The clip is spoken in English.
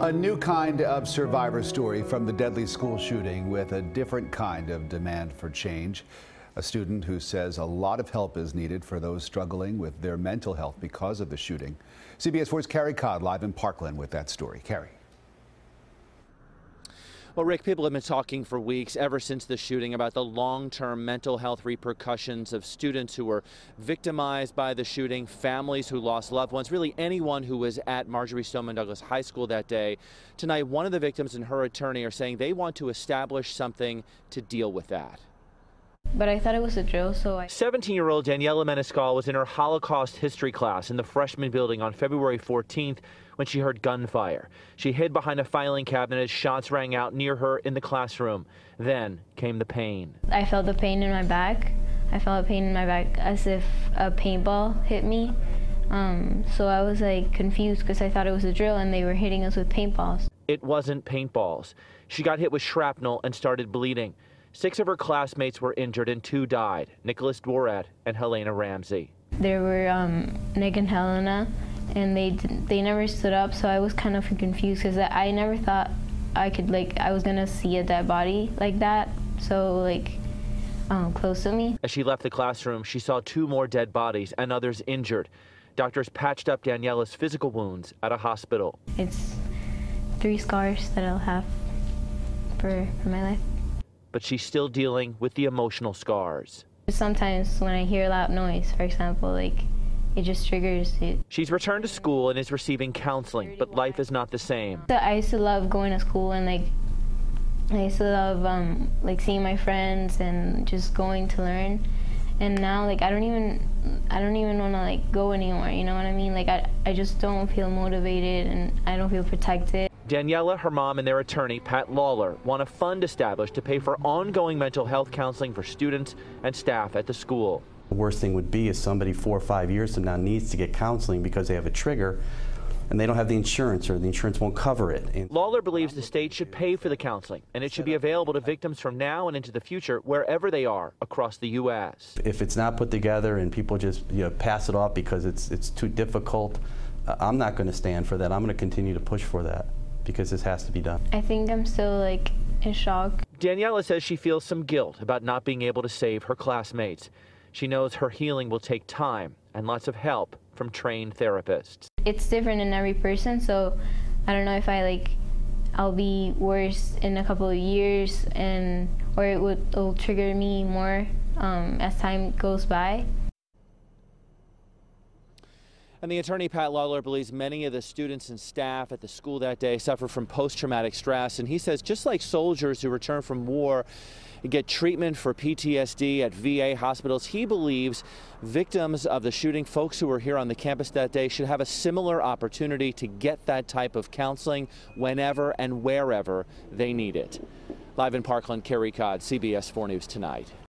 A new kind of survivor story from the deadly school shooting with a different kind of demand for change. A student who says a lot of help is needed for those struggling with their mental health because of the shooting. CBS 4's Carey live in Parkland with that story. Carey. Well, Rick, people have been talking for weeks, ever since the shooting, about the long-term mental health repercussions of students who were victimized by the shooting, families who lost loved ones, really anyone who was at Marjory Stoneman Douglas High School that day. Tonight, one of the victims and her attorney are saying they want to establish something to deal with that. But I thought it was a drill, so 17-year-old Daniela Menescal was in her Holocaust history class in the freshman building on February 14th when she heard gunfire. She hid behind a filing cabinet as shots rang out near her in the classroom. Then came the pain. I felt the pain in my back. I felt a pain in my back as if a paintball hit me. So I was like confused because I thought it was a drill and they were hitting us with paintballs. It wasn't paintballs. She got hit with shrapnel and started bleeding. 6 of her classmates were injured and 2 died, Nicholas Dworet and Helena Ramsey. There were Nick and Helena, and they never stood up, so I was kind of confused because I never thought I was gonna see a dead body like that, so close to me. As she left the classroom, she saw 2 more dead bodies and others injured. Doctors patched up Daniela's physical wounds at a hospital. It's 3 scars that I'll have for my life. But she's still dealing with the emotional scars. Sometimes when I hear a loud noise, for example, it just triggers it. She's returned to school and is receiving counseling, but life is not the same. I used to love going to school, and I used to love seeing my friends and just going to learn. And now I don't even want to go anymore. You know what I mean? I just don't feel motivated and I don't feel protected. Daniela, her mom, and their attorney, Pat Lawler, want a fund established to pay for ongoing mental health counseling for students and staff at the school. The worst thing would be if somebody 4 or 5 years from now needs to get counseling because they have a trigger and they don't have the insurance or the insurance won't cover it. And Lawler believes the state should pay for the counseling and it should be available to victims from now and into the future wherever they are across the U.S. If it's not put together and people just pass it off because it's too difficult, I'm not going to stand for that. I'm going to continue to push for that because this has to be done. I think I'm still in shock. Daniela says she feels some guilt about not being able to save her classmates. She knows her healing will take time and lots of help from trained therapists. It's different in every person, so I don't know if I'll be worse in a couple of years or it'll trigger me more as time goes by. And the attorney, Pat Lawler, believes many of the students and staff at the school that day suffer from post-traumatic stress. And he says just like soldiers who return from war get treatment for PTSD at VA hospitals, he believes victims of the shooting, folks who were here on the campus that day, should have a similar opportunity to get that type of counseling whenever and wherever they need it. Live in Parkland, Carey, CBS 4 News Tonight.